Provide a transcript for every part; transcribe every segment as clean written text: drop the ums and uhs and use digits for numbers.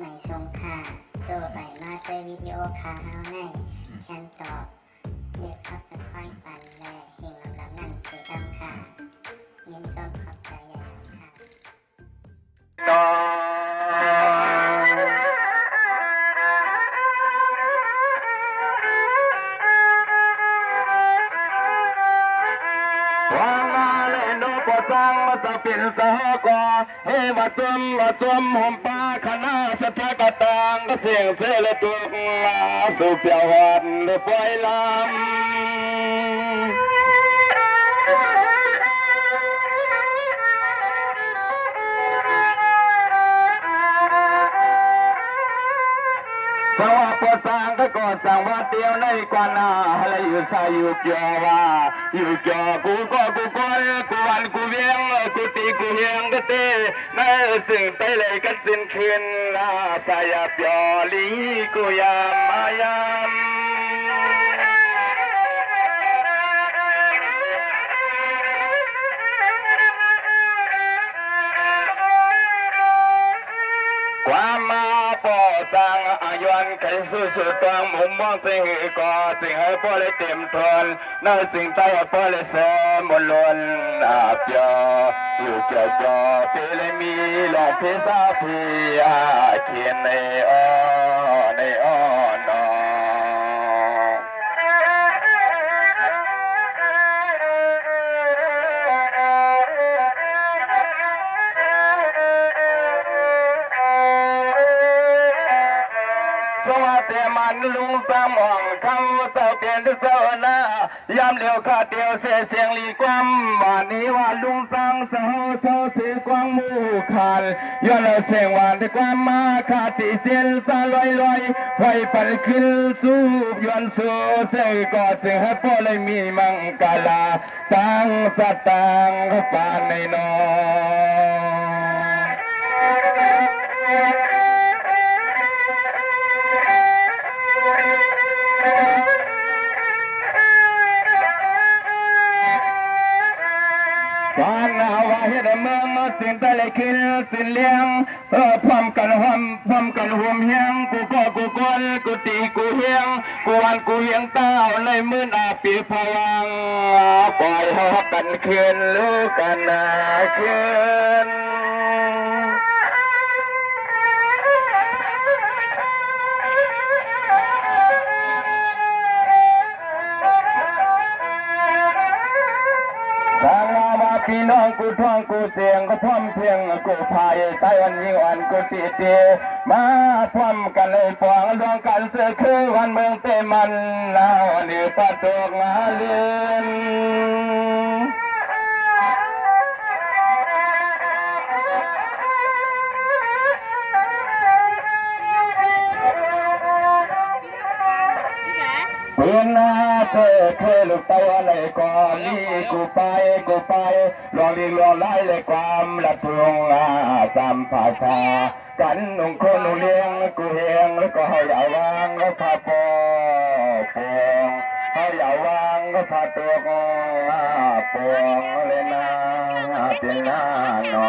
ไม่ทรงค่าตัวใบมาด้วยวิดีโอคาเฮาในฉันตอบเลือกขับตะค่อยปันและเฮงลำนั่นคือดำค่ะยินต้นขอบใจใหญ่ค่ะสังมาจะเป็นสหกรณ์เฮมาจมหอมป้าคณะสถากตังก็เสียงเสลตุกสุเปียววันได้ปล่อยลสวัสดิ์สร้างก็ก่อสร้างวัดเดียวในกว่านาอะไรอยู่ใส่อยู่เกี่ยวว่าอยู่เกี่ยวกูก็กูก้อยกูวันกูเวียงกูตีกูเฮียงก็เต้ในสิ่งไปเลยกันสิ้นคืนลาสายเปียวลีกูยามมายามความมาปอสังอายุนไขสู้สุดตัวมุมมองสิ่งก่อสิ่งให้พ่อเลยเต็มทนนั่นสิ่งใต้พ่อเลยเสมลนเปียวอยู่เกี่ยวจอเปลมีลองเพซาพีเขียนในอ้อนอสวัสดีมันลุงสมองเขาเจ้าเปลี่ยนเจ้าหน้ายามเลี้ยวขาเดียวเสียงลีความวันนี้ว่าลุงสังเศร้าเสียกวางหมู่ขันย้อนเสียงวันที่ความมาขาดที่เสียนสาลอยไฟปั่นขึ้นสู้ย้อนสู้เสียกอดเสียงให้พ่อเลยมีมังกาลาตั้งสตางค์ปานในนอการนาวาเฮ็ดเมืองสิ่งใดเลยคิดสิ่งเลี้ยงพร้อมกันห่วมเฮียงกูก็กูกอนกูตีกูเฮียงกูวันกูเฮียงเต้าในมือหน้าปีพลังปล่อยหอกกันคืนลูกกันคืนพี่น้องกูท่องกูเสียงก็พร้อมเพียงกูพายใจวันยิ่งวันกูตีเตีมาพร้อมกันเลยฟองรวมกันเสือคือวันเมืองเตมันแล้วนี่ปะตกงาเลียนเพื่อนนาเธอเคยลูกเต้าอะไรก่อนนี่กูไปลองเรียนลองไล่เลยความละพงสัมภาษากันนุ่งคนนุ่งเลี้ยงกูเฮียงแล้วก็ให้เอาวางแล้วพาปอปงให้เอาวางก็พาตัวปงเลยนะเป็นหน้านอ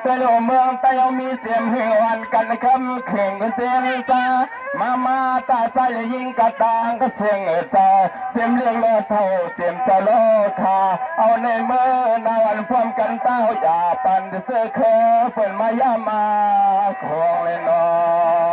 แต่โลเมืองแต่ยังมีเสียงเฮวันกันคำเข่งกันเสียงซามาตาใจยิงกระตางก็เสียงซาเสียงเลี้ยงโลเท่าเสียงจะโลคาเอาในเมื่อนาวันพร้อมกันเต้าอย่าปั่นเสื้อเคอเปิดมายามาของเลยนอ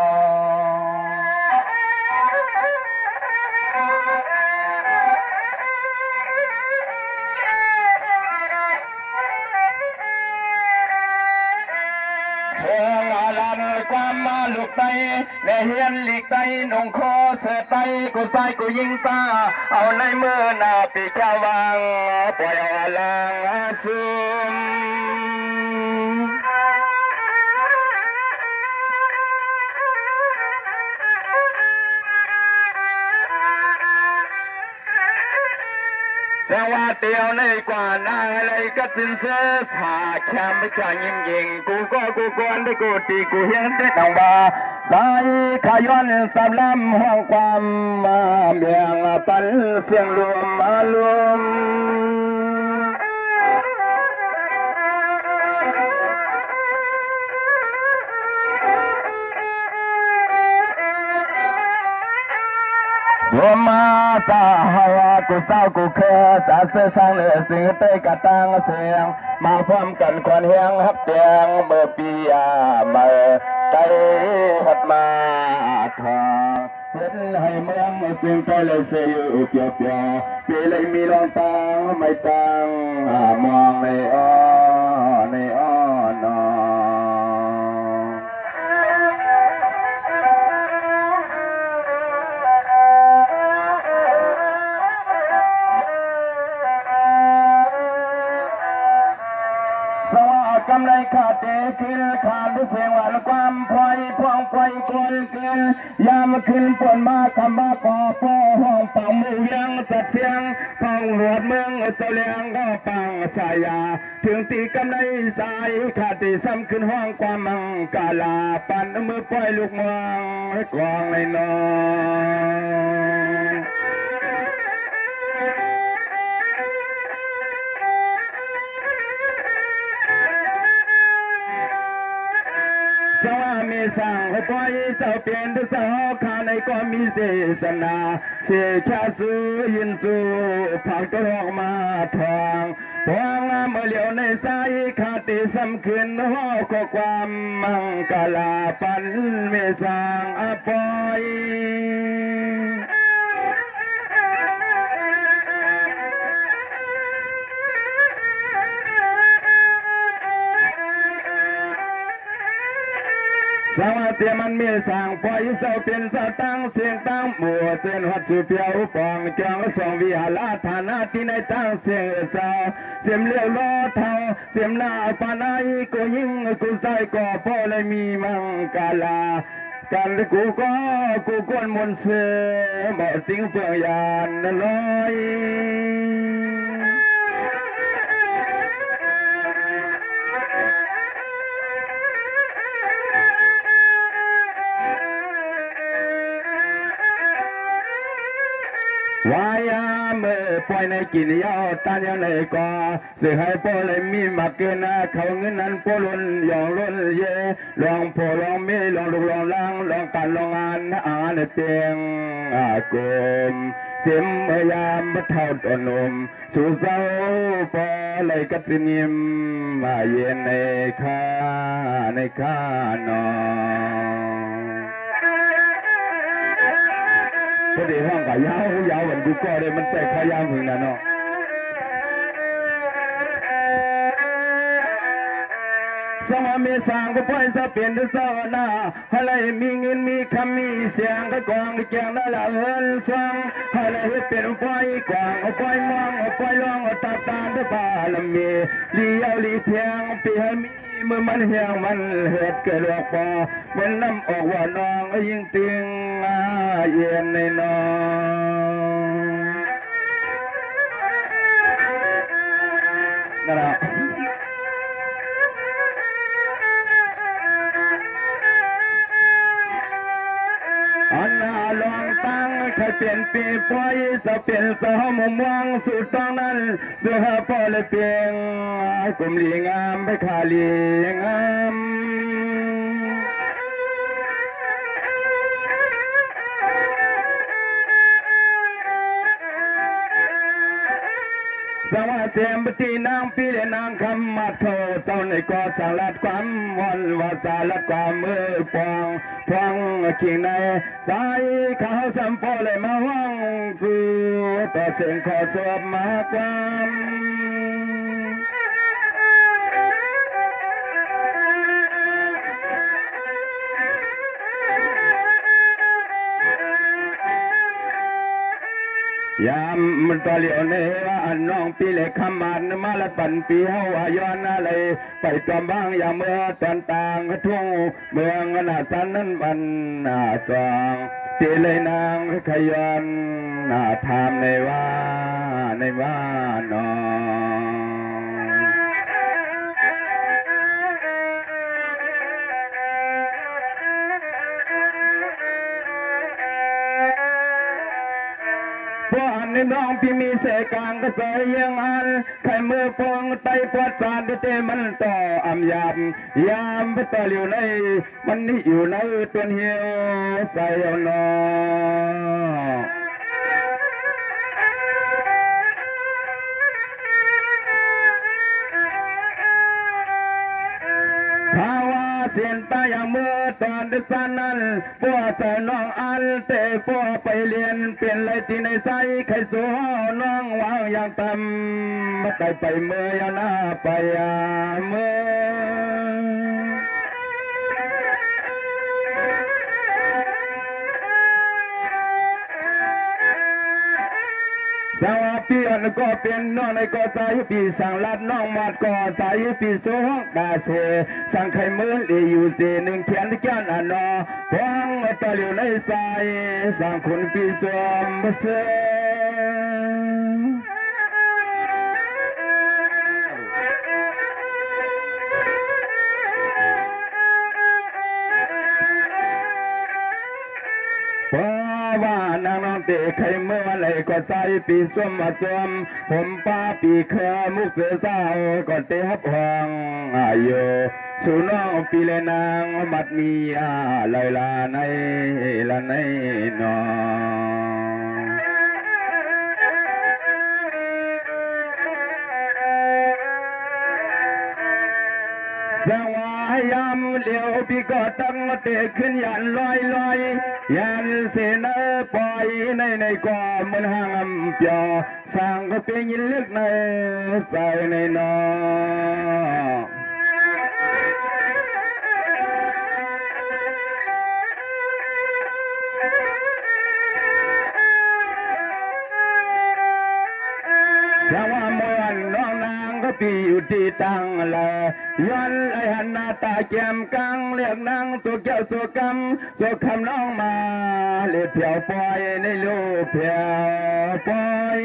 ความมาลูกไตในเฮียนหลีกไตนงคอเสือไตกูใส่กูยิงตาเอาในมือหน้าปีกาวางปล่อยเอาลางซึมเส ว่าเตียวในกว่านาอะไรก็จึงเสียสาแคมไม่จ่ายยิงกูก็กูกวนได้กูตีกูเฮียนได้ดังบ่าสายขาย้อนสามลำห้องความมาเมียงปันเสียงรวมมารวมรวมมาสาหาวกูเศร้ากูเคยสาเสสร้างเลือสิ่งเตยกะตังเสียงมาพร้อมกันควันเฮียงฮับเตียงเมื่อปีเมื่อใจหัดมาทางเห็นให้เมืองสิ่งใจเลยเสียอยู่เปียวเปียวปีเลยมีรองตาไม่ตังมองในอ้อนอกำไรขาดเตะขึ้นขาดด้วยเสียงหวานความพลอยพวงไฟกลนเกินยามขึ้นปนมาคำว่าปอปอห้องเป่ามือยังจัดเสียงห้องหลวดเมืองเสลียงก็ปังสายาถึงตีกำไรสายขาดตีซ้ำขึ้นห้องความมังกาลาปั่นมือปล่อยลูกเมืองให้กองในนอนสว่ามีสั่งให้ปล่อยเจ้าเปลี่ยนด้วยเจ้าขาในก็มีเสสนาเสียชาสูยินสูผักตัวออกมาทองพวงเมื่อเหลียวในสายขาติสำคืนห้อข้อความมังกาลาปันเมสั่งอปอยสวัสดีมันมีสั่งปล่อยเสาเป็นเสาตั้งเสียงตั้งหมู่เส้นหัดสุเปียวปองจองสองวิหารฐานะที่ในตั้งเสียงเสาเสียมเลี้ยวล้อเท่าเสียมหน้าปานายกูยิ่งกูใส่ก่อพ่อเลยมีมังกาลากันกูกวนมนเสือบ่สิงเฟื่องยานลอยวายาเมื่อปล่อยในกินยาวตานยังในก่อสื่อให้พ่อเลยมีมาเกินเขาเงินนั้นพ่อล้นยองล้นเย่ลองพ่อลองมีลองลูกลองล้างลองการลองงานเตียงกลมเสียมพยายามบรรเทาตนมสู่เศร้าพอเลยกัดนิ่มมาเย็นในข้านอนพอดีห้องก็ยาวเหมือนกูก็เลยมันใจขายาวถึงนั่นเนาะสวัสดีสางก็ปล่อยจะเปลี่ยนด้วยเจ้าหน้าอะไรมีเงินมีคำมีเสียงก็กองแจงนั่นละเฮินสองอะไรเป็นปล่อยกวางปล่อยมองปล่อยลองตาตาด้วยบาลมีเลี้ยวลีเทียงปีให้มีเมื่อมันเหี่ยวมันเหตุเกิดหลอกปอมันน้ำออกว่าน้องยิ่งติงเย็นในน้องนั่นแหละอันนาลองตั้งใครเปลี่ยนปีปล่อยจะเปลี่ยนสาวมุมวังสุดตรงนั้นเสื้อพอเลยเปลี่ยนกลุ่มลีงามไปขาลีงามสวัสดีปฏินางปีเลนางคำมาโทเจ้าในก่อสารัดความวันวาสารัดความมือปองพองขิงในสายขาวสัมโพเลยมาว่างสู่ต่อเสียงขอสวบมาความยามมันตอเหลียวเนว่าอันน้องปีเล็กคำมันมาละปันปีเฮาย้อนอะไรไปจอมบ้างอย่าเมื่อตอนต่างทุ่งเมืองนาสันนั้นบันจอง ตีเลยนางขยันทำในว่านอพวกอันนี้น้องพี่มีเสกางก็เสยยังอันไข่มือปองไตปวดจานที่เตมันต่ออำยามไปต่อเหลียวในมันนี่อยู่ในตัวเหี่ยวใส่เอานอถ้าว่าเสียนตาอย่างเมื่อตอนดึกสันนั้นพวกใส่น้องอันเตะพวกไปเรียนเปลี่ยนเลยที่ในใจใครสู้น้องวางอย่างต่ำมาไต่ไปเมื่อยาหน้าไปเมื่อสาวเปลี่ยนก็เป็นน้องในก็ใจปีสั่งลัดน้องมาดก็ใจปีโซ่ดาเสสั่งไข่มือลีอยู่เสหนึ่งเขียนที่แก้นอันนอพองตะเหลียวในใจสั่งคนปีจอมเสว่านางน้องเตะไข่เมื่อไรก็ใจปีส้มมาส้มผมป้าปีเคอมุกเสือเศร้าก็เตะฮับห้องอายุสู่น้องปีเลยนางมัดมีลอยลาในนอสวายามเลี้ยวพี่ก็ตั้งเตะขึ้นยันลอยยันเสนปล่อยในก่อมันห่างเปียสร้างก็เป็นยินลึกในใส่ในนอสว่ามวนน้องนางก็ปีอยู่ที่ตั้งละย้อนไอหันหน้าตาแก้มกังเรียกนางสุกแก้วสุกำสุกคำน้องมาเลียเพียวปล่อยในลูกเพียวปล่อย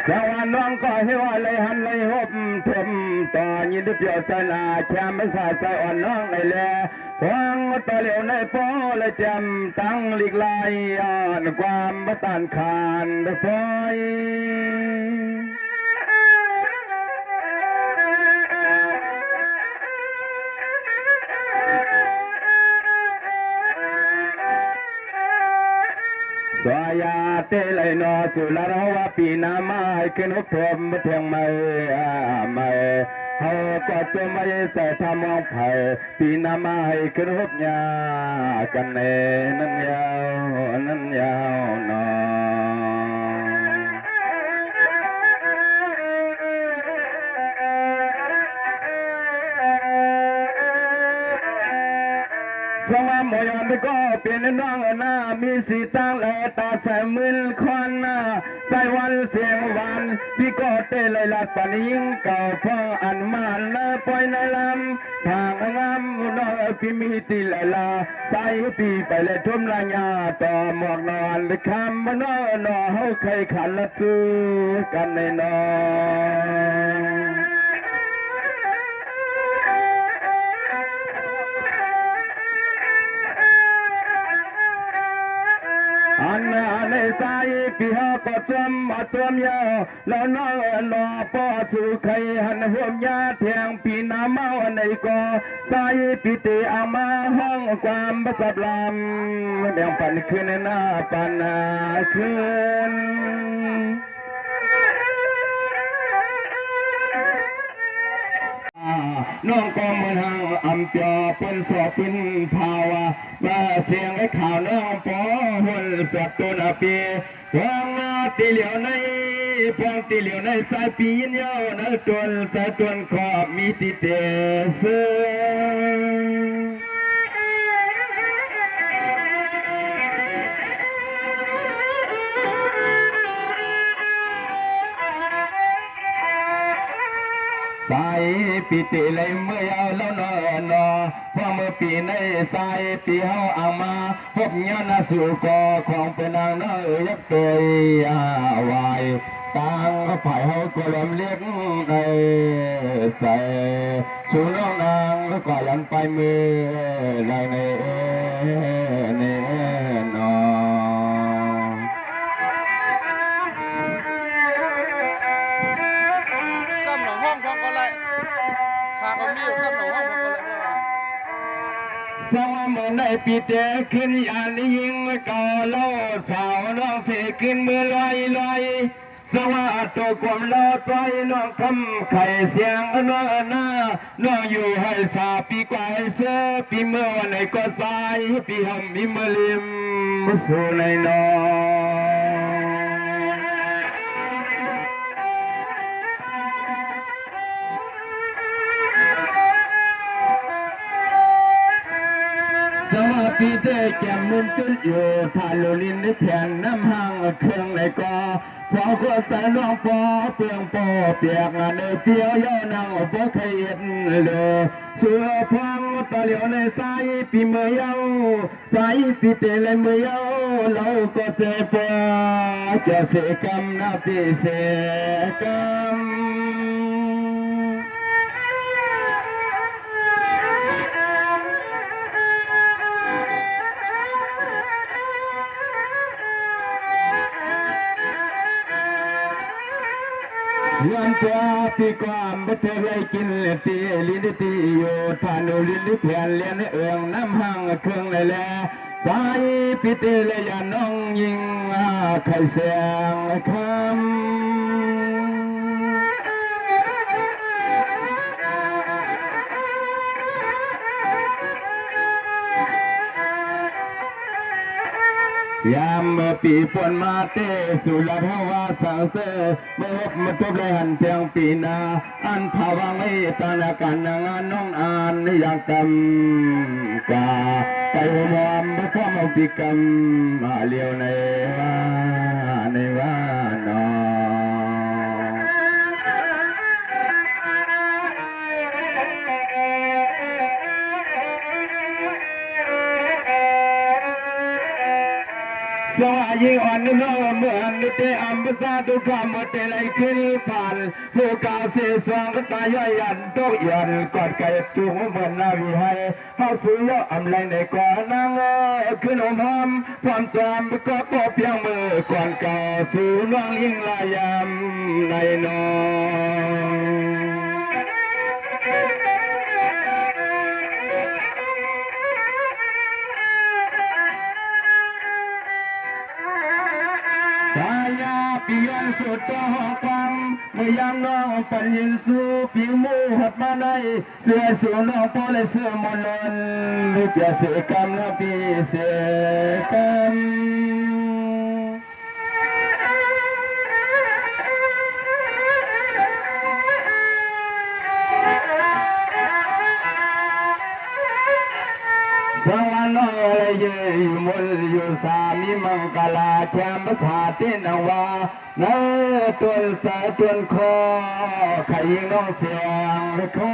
สวรรค์น้องก็ให้ว่าเลยหันเลยหบทมต่อยินดีเปียวสนาแคมไม่สาใส่อ่อนน้องเลยแลพวงต่อเหลียวในปอเลยจำตั้งหลีกลายอ่อนความบัตันขานได้พอยสวยาเตลัยนอสุลาราว่าปีนามาให้ขึ้นหุบพรมเทียงไม่เฮาก็จะไม่ใส่ทำมองไผ่ปีนามาให้ขึ้นหุบยากันเนนั้นยาวนอสวามอยอนก็เป็นน้องหน้ามีสีตั้งและตาใส่มือควันใส่วันเสียงวันพี่ก็เตะเลยลัดปนิงเก่าพ่ออันมันละปล่อยในลำทางงามน้องพี่มีตีลาใส่พี่ไปเลยทุ่มลายาต่อหมอกนอนคำมันนอเฮาเคยขันละซื้อกันในนออันในใจพี่ฮาก็จมยาวแล้วน้องนอปอสู่ใครหันหัวมยาเทียงปีน้ำเมาในก็ใจพี่เตอามาห้องความบัสบลำแดงปันขึ้นหน้าปันขึ้นน้องก็มือหางอำจอเป็นสอบเป็นภาวะมาเสียงไอ้ข่าวน้องปอหุ่นสดตัวนาปีวางตีเหลียวในพวงตีเหลียวในสายปีนเย้าในตัวสายตัวขอบมีติเตเสือ ส สายปีติเลยเมื่อเอาแล้วนอนพอเมื่อปีในสายปีเฮาอ่างมาพบเงี้ยนาสู่กอของเป็นนางน้อยยักษ์ตัววายต่างฝ่ายเฮาก็ลมเลี้ยงในใส่ชูน้องนางก็ยันไปมือในนอ กำหนองห้องพองก็เลยขาก็มีอยู่กำหนองห้องพองก็เลยว่า สวรรค์เมื่อในปีเตขึ้นยานยิงก่อเล่าสาวน้องเสขึ้นเมื่อลอยสวัสดิ์ตัวความเล่าใจน้องคำไข่เสียงน้องหน้าน้องอยู่ให้สาปีกว่าให้เสือปีเมื่อวันไหนก็สายปีหำปีเมื่อลิมสู่ในน้อง สวัสดีเด็กแก่มุนจุดอยู่ทาลุลินในแผ่นน้ำหางเครื่องในกอพอก็ใส่ลองปอเปลืองปอเปียกในเปียวย่อนังบ่เคยเห็นเลยเสือพังตะเหลียวในสายปีเมื่อเยาสายปีเตเลยเมื่อเยาเราก็เจ็บปวดจะเสกกรรมนาปีเสกกรรม เงินตัวปีความบัเทไรกินตีลินตีอยู่ทานุลินเพียนเลียนเอืองน้ำหังเครื่องเลยแหละสายปิเตเลยยาน้องยิงไข่เสียงคยามปีฝนมาเตสุรภาวะสังเสเมื่อมาทบเลยหันเทียงปีนาอันภาวังไม่ตานาการนางานน้องอ่านอย่างกำกาไปหัวมบุพมปิกรรมเลียวในว่านอ สวายีอ่อนโลเมื่อนิเตอัมบซาตุกามเตลัยขึ้นผ่านผู้กาเสสวงก็ตายย่อยยันตกยันกอดไก่จูงเหมือนนาวิให้เฮาสุยอำไรในก่อนนางขึ้นอมหอมความจำก็ปอเพียงมือก่อนก่อสู่น้องยิ่งลายามในนอ สายาปิยงสุดต่อฟังเมื่อยามน้องปัญญินสู่ผิวมูหัดมาในเสื้อสูน้องพอเลยเสื้อมนลนเปียเสกรรมนะปีเสกรรม สวรรค์น้อยเยยมุลอยู่สามีมังกลาแชมภาษาเตนวาเนื้อตัวสายจนคอขยิงน้องเสียงคำ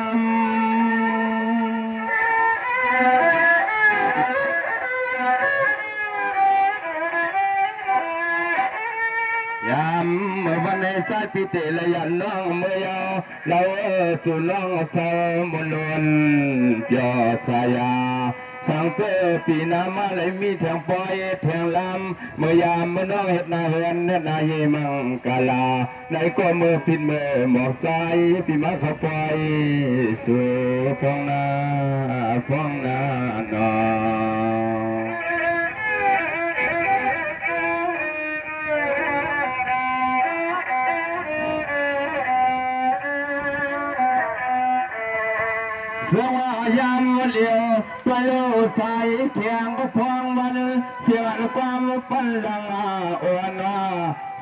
ยามเมื่อวันในสายพิเตลยันน้องเมื่อยเราสู่น้องสาวมนวนจอสายา สังเสปีนามาเลยมีแทงปอยแทงลำเมื่อยามเมื่อน้องเห็ดนาเฮือนเห็ดนาเยมังกาลาในก็มือพินมือหมอกใสปีมาเขาปอยสู่ฟองนาหนอ สวายามเลียวไปโลใส่เขียงก็พองวันเสียงความปันลังอ่อน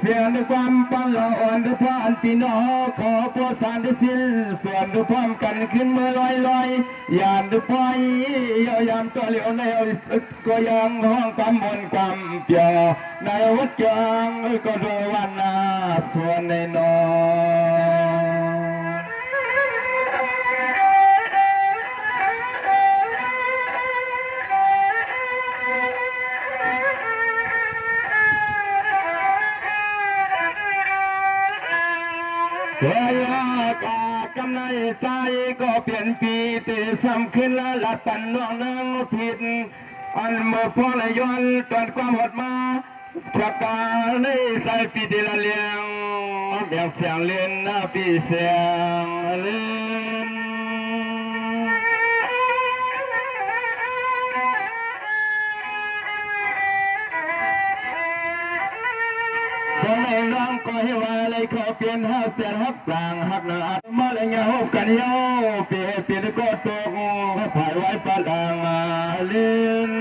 เสียงความปันลังอ่อนด้วยพานพี่น้องขอโปรดสานได้สิ้นส่วนด้วยพร้อมกันขึ้นเมื่อลอยยามด้วยไฟยามตัวเหลียวในก็ยังห้องความมนความเปียวในวัดจังก็โดยวันส่วนในนอ เฮียกากำไรใจก็เปลี่ยนปีตีซ้ำขึ้นละละตันน้องนางผิดอันเมื่อพอละย้อนตอนความหดมาจากการในใส่ปีที่ละเลียงเบียงเสียงเล่นหน้าปีเสียงเล่นคนในร้องก็ให้ว่าเลยเขาเปลี่ยนหักเสียนหักสั่งหักหนามาเลยเงากันโยเปลี่ยนก็ตกผ่ายไว้ปะดังเล่น